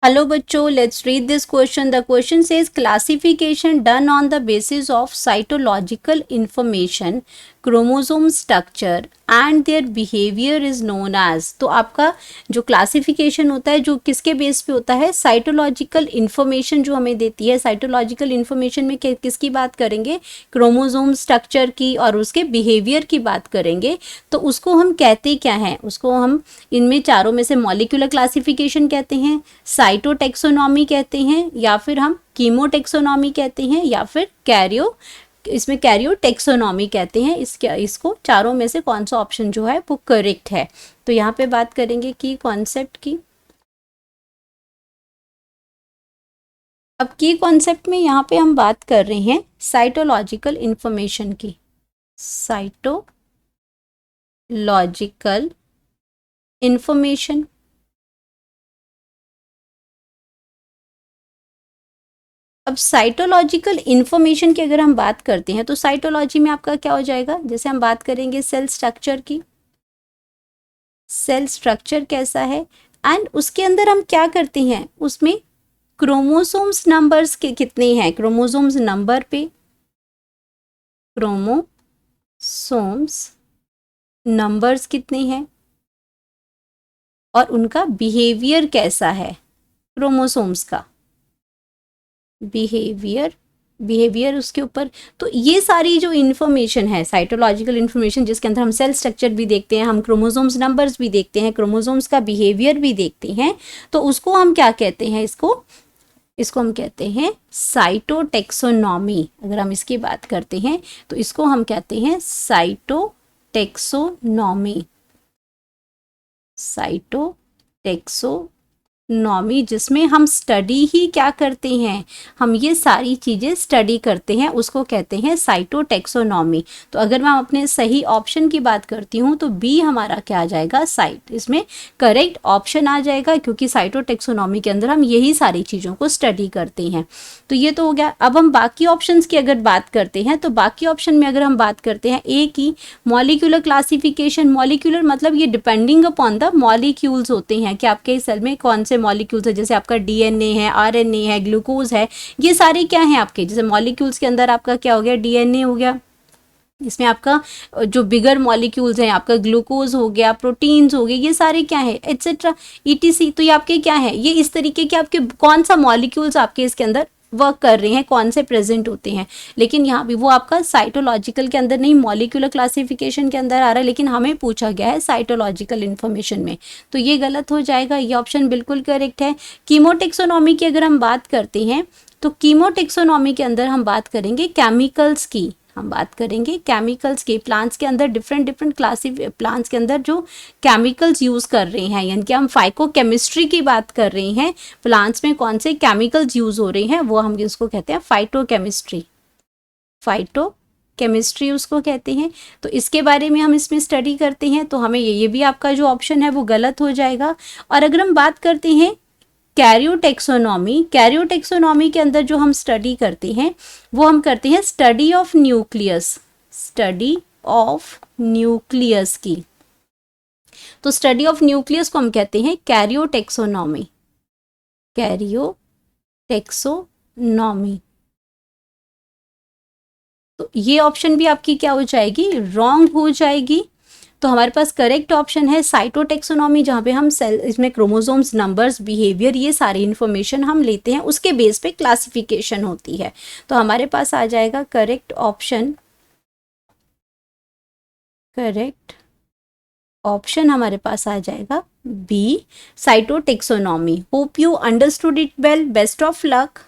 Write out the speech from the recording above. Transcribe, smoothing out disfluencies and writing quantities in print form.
Hello बच्चों, let's read this question. The question says classification done on the basis of cytological information, chromosome structure and their behavior is known as. तो आपका जो classification होता है जो किसके base पे होता है, साइटोलॉजिकल इन्फॉर्मेशन जो हमें देती है. साइटोलॉजिकल इन्फॉर्मेशन में किसकी बात करेंगे, क्रोमोसोम स्ट्रक्चर की और उसके बिहेवियर की बात करेंगे. तो उसको हम कहते क्या हैं, उसको हम इनमें चारों में से मॉलिक्यूलर क्लासिफिकेशन कहते हैं, साइटोटेक्सोनॉमी कहते हैं, या फिर हम कीमोटेक्सोनॉमी कहते हैं, या फिर इसमें कैरियोटेक्सोनॉमी कहते हैं. इसको चारों में से कौन सा ऑप्शन जो है वो करेक्ट है. तो यहाँ पे बात करेंगे की कॉन्सेप्ट की. अब की कॉन्सेप्ट में यहाँ पे हम बात कर रहे हैं साइटोलॉजिकल इंफॉर्मेशन की. Cytological information. अब साइटोलॉजिकल इन्फॉर्मेशन की अगर हम बात करते हैं तो साइटोलॉजी में आपका क्या हो जाएगा, जैसे हम बात करेंगे सेल स्ट्रक्चर की. सेल स्ट्रक्चर कैसा है एंड उसके अंदर हम क्या करते हैं, उसमें क्रोमोसोम्स नंबर्स के कितने हैं, क्रोमोसोम्स नंबर पे क्रोमोसोम्स नंबर्स कितने हैं और उनका बिहेवियर कैसा है, क्रोमोसोम्स का बिहेवियर उसके ऊपर. तो ये सारी जो इन्फॉर्मेशन है साइटोलॉजिकल इन्फॉर्मेशन, जिसके अंदर हम सेल स्ट्रक्चर भी देखते हैं, हम क्रोमोसोम्स नंबर्स भी देखते हैं, क्रोमोसोम्स का बिहेवियर भी देखते हैं, तो उसको हम क्या कहते हैं, इसको हम कहते हैं साइटोटेक्सोनॉमी. अगर हम इसकी बात करते हैं तो इसको हम कहते हैं साइटोटेक्सोनॉमी. साइटोटेक्सोनॉमी जिसमें हम स्टडी ही क्या करते हैं, हम ये सारी चीज़ें स्टडी करते हैं, उसको कहते हैं साइटोटेक्सोनॉमी. तो अगर मैं अपने सही ऑप्शन की बात करती हूँ तो बी हमारा क्या आ जाएगा, साइट, इसमें करेक्ट ऑप्शन आ जाएगा, क्योंकि साइटोटेक्सोनॉमी के अंदर हम यही सारी चीज़ों को स्टडी करते हैं. तो ये तो हो गया. अब हम बाकी ऑप्शंस की अगर बात करते हैं तो बाकी ऑप्शन में अगर हम बात करते हैं ए की मॉलिक्यूलर क्लासिफिकेशन. मॉलिक्यूलर मतलब ये डिपेंडिंग अपॉन द मॉलिक्यूल्स होते हैं कि आपके सेल में कौन से मॉलिक्यूल्स है, जैसे आपका डीएनए है, आरएनए है, ग्लूकोज है, ये सारे क्या हैं आपके, जैसे मॉलिक्यूल्स के अंदर आपका क्या हो गया, डीएनए हो गया, इसमें आपका जो बिगर मॉलिक्यूल्स हैं आपका ग्लूकोज हो गया, प्रोटीन्स हो गए, ये सारे क्या है एटसेट्रा ईटीसी. तो ये आपके क्या है, ये इस तरीके के आपके कौन सा मॉलिक्यूल्स आपके इसके अंदर वर्क कर रहे हैं, कौन से प्रेजेंट होते हैं. लेकिन यहाँ भी वो आपका साइटोलॉजिकल के अंदर नहीं, मॉलिक्यूलर क्लासिफिकेशन के अंदर आ रहा है, लेकिन हमें पूछा गया है साइटोलॉजिकल इन्फॉर्मेशन में, तो ये गलत हो जाएगा. ये ऑप्शन बिल्कुल करेक्ट है. कीमोटेक्सोनॉमी की अगर हम बात करते हैं तो कीमोटेक्सोनॉमी के अंदर हम बात करेंगे केमिकल्स की. हम बात करेंगे केमिकल्स के, प्लांट्स के अंदर डिफरेंट प्लांट्स के अंदर जो केमिकल्स यूज़ कर रहे हैं, यानी कि हम फाइकोकेमिस्ट्री की बात कर रहे हैं, प्लांट्स में कौन से केमिकल्स यूज़ हो रहे हैं वो हम इसको कहते हैं फाइटोकेमिस्ट्री. फाइटोकेमिस्ट्री उसको कहते हैं. तो इसके बारे में हम इसमें स्टडी करते हैं, तो हमें ये भी आपका जो ऑप्शन है वो गलत हो जाएगा. और अगर हम बात करते हैं कैरियोटेक्सोनॉमी, कैरियोटेक्सोनॉमी के अंदर जो हम स्टडी करते हैं वो हम करते हैं स्टडी ऑफ न्यूक्लियस की. तो स्टडी ऑफ न्यूक्लियस को हम कहते हैं कैरियोटेक्सोनॉमी. तो ये ऑप्शन भी आपकी क्या हो जाएगी, रॉन्ग हो जाएगी. तो हमारे पास करेक्ट ऑप्शन है साइटोटेक्सोनॉमी, जहाँ पे हम सेल, इसमें क्रोमोसोम्स नंबर्स, बिहेवियर, ये सारी इन्फॉर्मेशन हम लेते हैं, उसके बेस पे क्लासिफिकेशन होती है. तो हमारे पास आ जाएगा करेक्ट ऑप्शन हमारे पास आ जाएगा B, cytotaxonomy. Hope you understood it well. Best of luck.